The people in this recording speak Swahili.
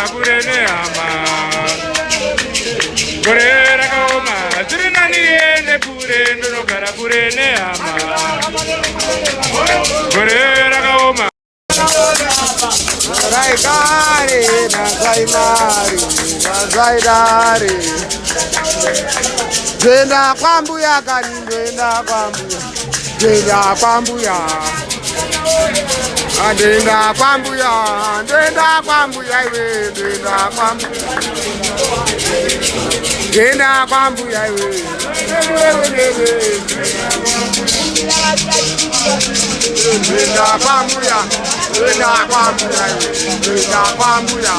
purene ama. Gorera kaoma, tirinani ende purene no gara purene ama. Gorera kaoma. Raikari na zaimari na zaidari. Denda kwambuya kani denda kwambuya. Denda kwambuya. Denda kwambuya, denda kwambuya iwe, denda kwambuya. Denda kwambuya iwe. Denda kwambuya, denda kwambuya iwe, denda kwambuya.